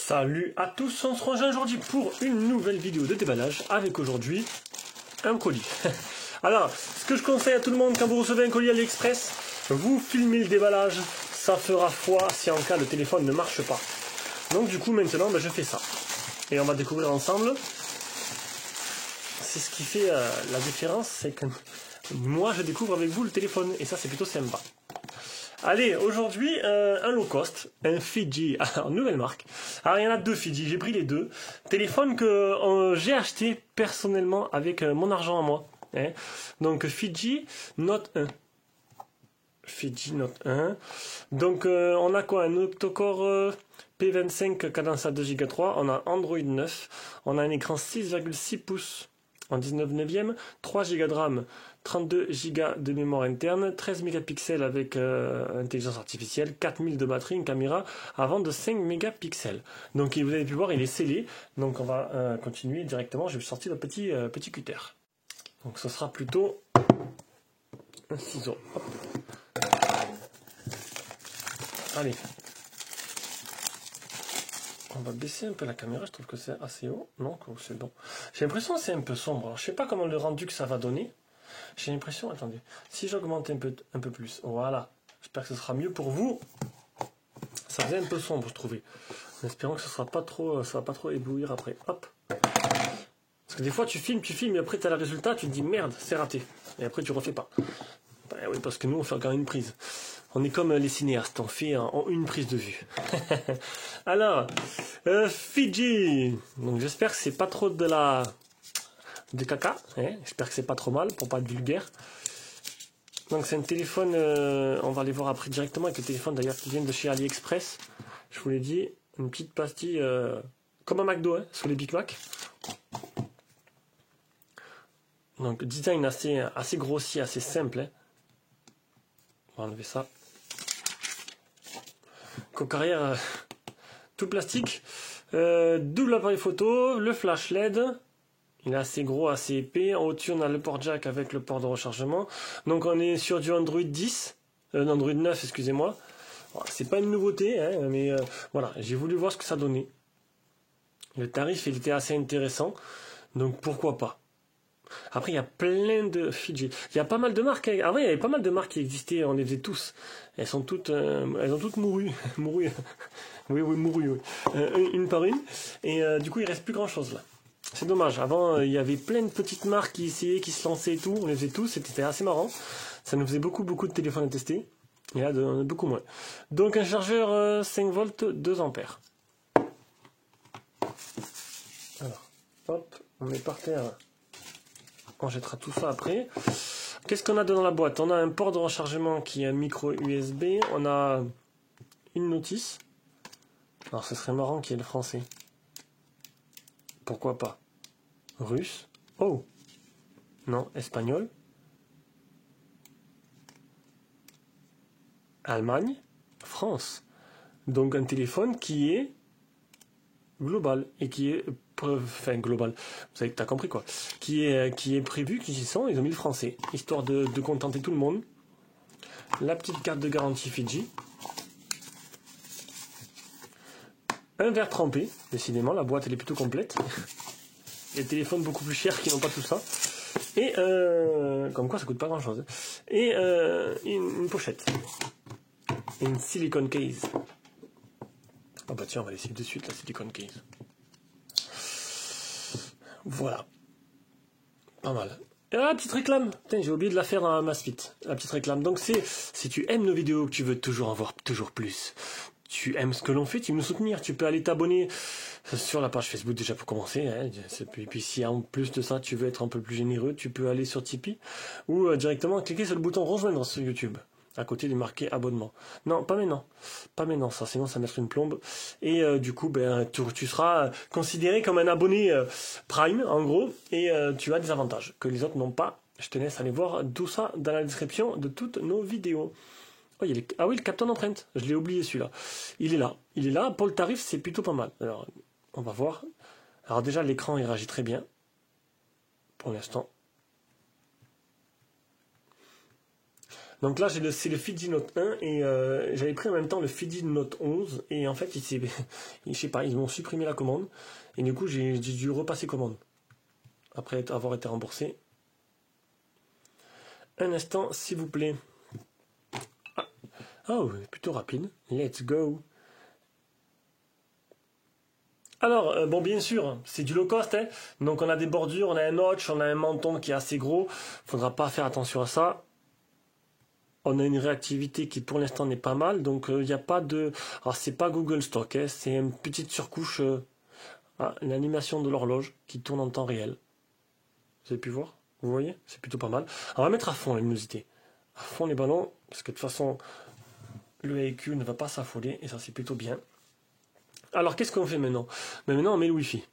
Salut à tous, on se rejoint aujourd'hui pour une nouvelle vidéo de déballage avec aujourd'hui un colis. Alors, ce que je conseille à tout le monde quand vous recevez un colis AliExpress, vous filmez le déballage, ça fera foi si en cas le téléphone ne marche pas. Donc du coup maintenant je fais ça. Et on va découvrir ensemble. C'est ce qui fait la différence, c'est que moi je découvre avec vous le téléphone et ça c'est plutôt sympa. Allez, aujourd'hui, un low cost, un Fiji, alors nouvelle marque. Alors il y en a deux Fiji, j'ai pris les deux. Téléphone que j'ai acheté personnellement avec mon argent à moi. Hein. Donc Fiji Note 1. Fiji Note 1. Donc on a quoi? Un octa-core P25 cadence à 2 Go 3. On a Android 9. On a un écran 6,6 pouces en 19 neuvième, 3 Go de RAM, 32 Go de mémoire interne, 13 mégapixels avec intelligence artificielle, 4000 de batterie, une caméra avant de 5 mégapixels. Donc vous avez pu voir, il est scellé. Donc on va continuer directement. Je vais sortir le petit cutter. Donc ce sera plutôt un ciseau. Hop. Allez. On va baisser un peu la caméra, je trouve que c'est assez haut. Non, c'est bon. J'ai l'impression que c'est un peu sombre. Alors, je sais pas comment le rendu que ça va donner. J'ai l'impression, attendez, si j'augmente un peu plus, voilà. J'espère que ce sera mieux pour vous. Ça faisait un peu sombre, je trouvais. En espérant que ce sera pas trop, ça va pas trop éblouir après. Hop. Parce que des fois tu filmes, et après tu as le résultat, tu te dis merde, c'est raté. Et après tu refais pas. Ben oui, parce que nous on fait quand même une prise. On est comme les cinéastes, on fait en une prise de vue. Alors, Fiji. Donc j'espère que c'est pas trop de caca. Hein. J'espère que c'est pas trop mal pour pas être vulgaire. Donc c'est un téléphone, on va aller voir après directement avec le téléphone d'ailleurs qui vient de chez AliExpress. Je vous l'ai dit, une petite pastille comme un McDo, hein, sur les Big Mac. Donc design assez grossier, assez simple. Hein. On va enlever ça. Coque arrière tout plastique. Double appareil photo, le flash LED. Il est assez gros, assez épais. Au-dessus, on a le port jack avec le port de rechargement. Donc on est sur du Android 10. Android 9, excusez-moi. C'est pas une nouveauté, hein, mais voilà, j'ai voulu voir ce que ça donnait. Le tarif, il était assez intéressant. Donc pourquoi pas. Après, il y a plein de Fiji. Il y a pas mal de marques. Avant, il y avait pas mal de marques qui existaient. On les faisait tous. Elles ont toutes mouru. Mouru. Oui, mouru. Oui. Une par une. Et du coup, il reste plus grand chose là. C'est dommage. Avant, il y avait plein de petites marques qui essayaient, qui se lançaient et tout. On les faisait tous. C'était assez marrant. Ça nous faisait beaucoup de téléphones à tester. Et là, beaucoup moins. Donc, un chargeur 5 volts, 2 ampères. Alors, hop, on met par terre. On jettera tout ça après. Qu'est-ce qu'on a dans la boîte? On a un port de rechargement qui est un micro USB. On a une notice. Alors ce serait marrant qu'il y ait le français. Pourquoi pas? Russe. Oh. Non, espagnol. Allemagne. France. Donc un téléphone qui est global et qui est global, vous savez que t'as compris quoi, qui est prévu, ils ont mis le français, histoire de contenter tout le monde. La petite carte de garantie Fiji, un verre trempé, décidément la boîte elle est plutôt complète. Il y a des téléphones beaucoup plus chers qui n'ont pas tout ça, et comme quoi ça coûte pas grand chose, et une pochette, et une silicone case. Ah bah tiens, on va laisser de suite la silicone case. Voilà. Pas mal. Et la petite réclame. Putain, j'ai oublié de la faire dans ma suite. La petite réclame. Donc c'est, si tu aimes nos vidéos, que tu veux toujours en voir toujours plus, tu aimes ce que l'on fait, tu veux nous soutenir, tu peux aller t'abonner sur la page Facebook déjà pour commencer. Hein. Et puis si en plus de ça, tu veux être un peu plus généreux, tu peux aller sur Tipeee ou directement cliquer sur le bouton rejoindre sur YouTube. À côté du marqué abonnement. Non, pas maintenant. Pas maintenant, ça, sinon ça mettrait une plombe. Et du coup, ben, tu seras considéré comme un abonné Prime, en gros, et tu as des avantages que les autres n'ont pas. Je te laisse aller voir tout ça dans la description de toutes nos vidéos. Oh, ah oui, le capteur d'empreinte. Je l'ai oublié celui-là. Il est là. Il est là. Pour le tarif, c'est plutôt pas mal. Alors, on va voir. Alors déjà, l'écran, il réagit très bien. Pour l'instant. Donc là, c'est le Fiji Note 1 et j'avais pris en même temps le Fiji Note 11 et en fait, je sais pas, ils m'ont supprimé la commande et du coup, j'ai dû repasser commande après avoir été remboursé. Un instant, s'il vous plaît. Ah, oh, plutôt rapide. Let's go. Alors, bon, bien sûr, c'est du low cost, hein. Donc on a des bordures, on a un notch, on a un menton qui est assez gros. Faudra pas faire attention à ça. On a une réactivité qui pour l'instant n'est pas mal, donc il n'y a pas de... Alors c'est pas Google Stock, hein, c'est une petite surcouche, l'animation de l'horloge qui tourne en temps réel. Vous avez pu voir? Vous voyez? C'est plutôt pas mal. Alors, on va mettre à fond la luminosité. À fond les ballons, parce que de toute façon, le véhicule ne va pas s'affoler, et ça c'est plutôt bien. Alors qu'est-ce qu'on fait maintenant? Mais maintenant on met le Wi-Fi.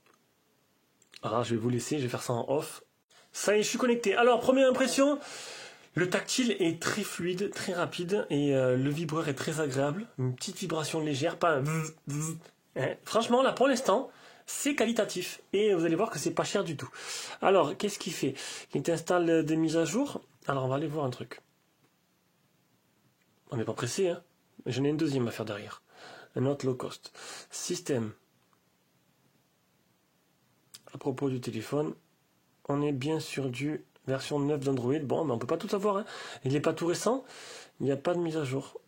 Alors je vais vous laisser, je vais faire ça en off. Ça y est, je suis connecté. Alors première impression... Le tactile est très fluide, très rapide et le vibreur est très agréable. Une petite vibration légère, pas un hein. Franchement, là pour l'instant, c'est qualitatif et vous allez voir que c'est pas cher du tout. Alors, qu'est-ce qu'il fait? Il t'installe des mises à jour. Alors, on va aller voir un truc. On n'est pas pressé, hein. J'en ai une deuxième à faire derrière. Un autre low cost. Système. À propos du téléphone, on est bien sur du version 9 d'Android. Bon, mais on peut pas tout avoir, hein. Il n'est pas tout récent. Il n'y a pas de mise à jour.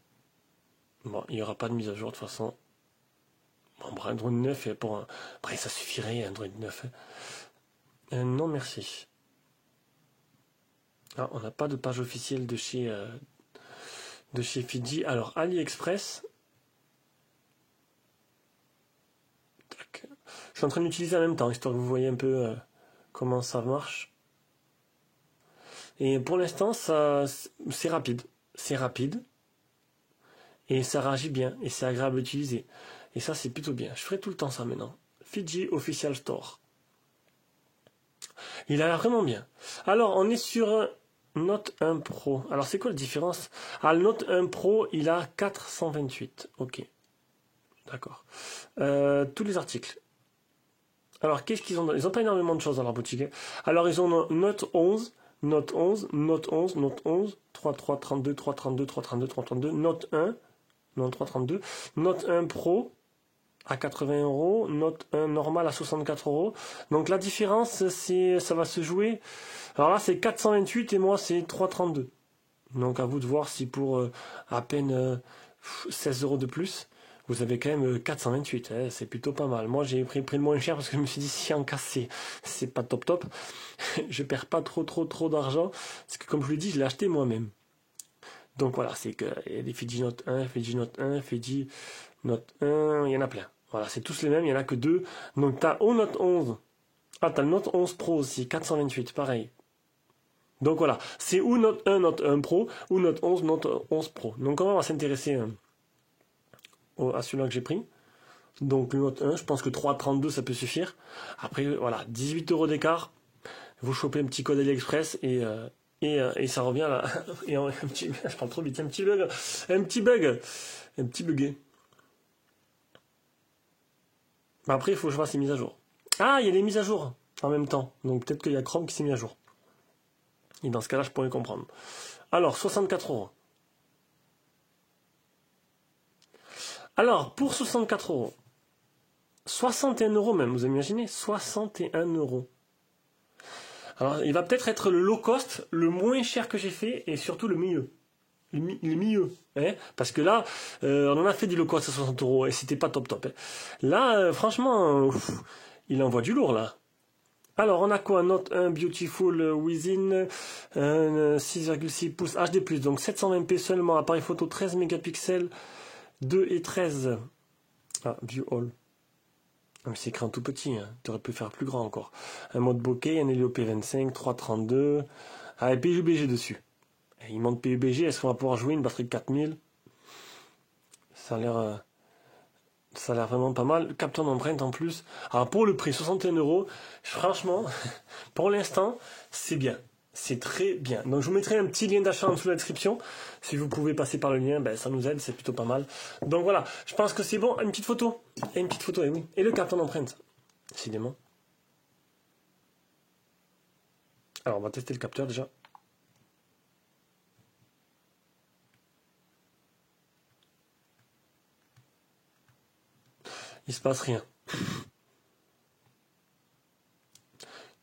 Bon, il n'y aura pas de mise à jour de toute façon. Bon, Android 9, après ça suffirait, Android 9. Hein. Non, merci. Ah, on n'a pas de page officielle de chez Fiji. Alors, AliExpress. Tac. Je suis en train d'utiliser en même temps, histoire que vous voyez un peu comment ça marche. Et pour l'instant, c'est rapide. C'est rapide. Et ça réagit bien. Et c'est agréable à utiliser. Et ça, c'est plutôt bien. Je ferai tout le temps ça maintenant. Fiji Official Store. Il a l'air vraiment bien. Alors, on est sur un Note 1 Pro. Alors, c'est quoi la différence? Ah, le Note 1 Pro, il a 428. Ok. D'accord. Tous les articles. Alors, qu'est-ce qu'ils ont? Ils n'ont pas énormément de choses dans leur boutique. Alors, ils ont Note 11. Note 11, Note 11, Note 11, 3332, 332, 332, 332, Note 1, non 332, Note 1 Pro à 80 €, Note 1 normal à 64 €. Donc la différence, ça va se jouer. Alors là, c'est 428 et moi, c'est 332. Donc à vous de voir si pour à peine 16 € de plus, vous avez quand même 428, hein, c'est plutôt pas mal. Moi, j'ai pris le moins cher parce que je me suis dit, si en cas c'est pas top, je perds pas trop d'argent. Parce que comme je vous l'ai dit, je l'ai acheté moi-même. Donc voilà, c'est que il y a des Fiji Note 1, Fiji Note 1, Fiji Note 1, il y en a plein. Voilà, c'est tous les mêmes, il n'y en a que deux. Donc t'as au Note 11. Ah, t'as le Note 11 Pro aussi, 428, pareil. Donc voilà, c'est ou Note 1 Pro, ou Note 11, Note 11 Pro. Donc comment on va s'intéresser à celui-là que j'ai pris. Donc le Note 1, je pense que 3,32 ça peut suffire. Après, voilà, 18 € d'écart. Vous chopez un petit code AliExpress et ça revient là. Et je parle trop vite, un petit bugué. Après, il faut que je fasse les mises à jour. Ah, il y a les mises à jour en même temps. Donc peut-être qu'il y a Chrome qui s'est mis à jour. Et dans ce cas-là, je pourrais comprendre. Alors, 64 €. Alors, pour 64 €, 61 € même, vous imaginez? 61 €. Alors, il va peut-être être le low cost, le moins cher que j'ai fait, et surtout le mieux. Le mieux. Hein, parce que là, on en a fait du low cost à 60 € et c'était pas top. Hein. Là, franchement, il envoie du lourd, là. Alors, on a quoi? Note 1 Beautiful Within 6,6 pouces HD+, donc 720p seulement, appareil photo 13 mégapixels, 2 et 13. Ah, View All. C'est écrit en tout petit, hein. Tu aurais pu faire plus grand encore. Un mode bokeh, un Helio P25, 332. Ah, et PUBG dessus. Et il manque PUBG, est-ce qu'on va pouvoir jouer une batterie de 4000? Ça a l'air vraiment pas mal. Le capteur d'empreinte en plus. Alors pour le prix, 61 €, franchement, pour l'instant, c'est bien. C'est très bien. Donc je vous mettrai un petit lien d'achat en dessous de la description. Si vous pouvez passer par le lien, ben, ça nous aide, c'est plutôt pas mal. Donc voilà, je pense que c'est bon. Une petite photo. Et une petite photo, et oui. Et le capteur d'empreinte. Décidément. Alors on va tester le capteur déjà. Il se passe rien.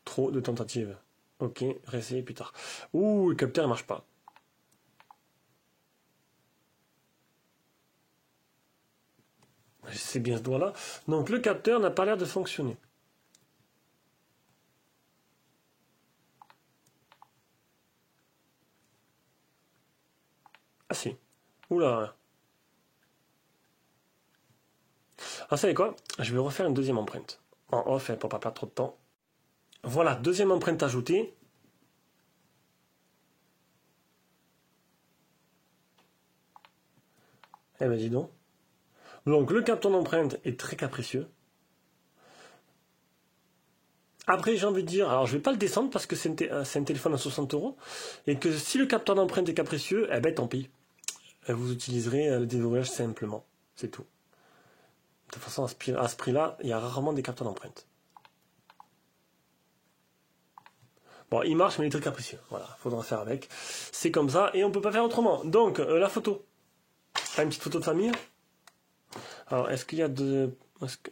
Trop de tentatives. Ok, réessayer plus tard. Ouh, le capteur ne marche pas. C'est bien ce doigt-là. Donc le capteur n'a pas l'air de fonctionner. Ah si. Oula. Ah, vous savez quoi? Je vais refaire une deuxième empreinte. En off, pour pas perdre trop de temps. Voilà, deuxième empreinte ajoutée. Eh ben dis donc. Donc le capteur d'empreinte est très capricieux. Après j'ai envie de dire, alors je vais pas le descendre parce que c'est un téléphone à 60 €. Et que si le capteur d'empreinte est capricieux, eh ben tant pis. Vous utiliserez le déverrouillage simplement. C'est tout. De toute façon, à ce prix-là, il y a rarement des capteurs d'empreinte. Bon, il marche, mais il est très capricieux. Voilà, faudra faire avec. C'est comme ça, et on peut pas faire autrement. Donc, la photo. Une petite photo de famille. Alors, est-ce qu'il y a de...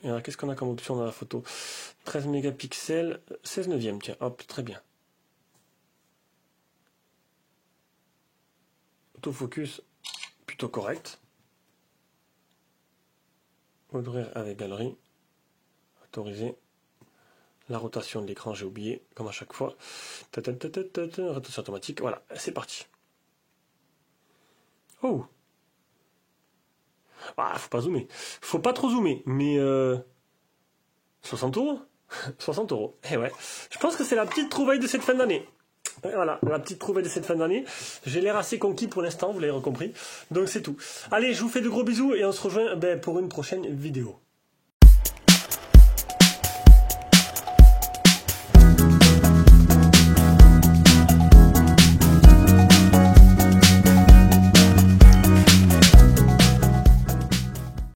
Qu'est-ce qu'on a comme option dans la photo? 13 mégapixels, 16 neuvième, tiens, hop, très bien. Autofocus, plutôt correct. Ouvrir avec galerie. Autoriser. La rotation de l'écran, j'ai oublié, comme à chaque fois. Rotation automatique, voilà, c'est parti. Oh! Ah, faut pas zoomer. Faut pas trop zoomer, mais 60 €? 60 €. Eh ouais. Je pense que c'est la petite trouvaille de cette fin d'année. Voilà, la petite trouvaille de cette fin d'année. J'ai l'air assez conquis pour l'instant, vous l'avez compris. Donc c'est tout. Allez, je vous fais de gros bisous et on se rejoint pour une prochaine vidéo.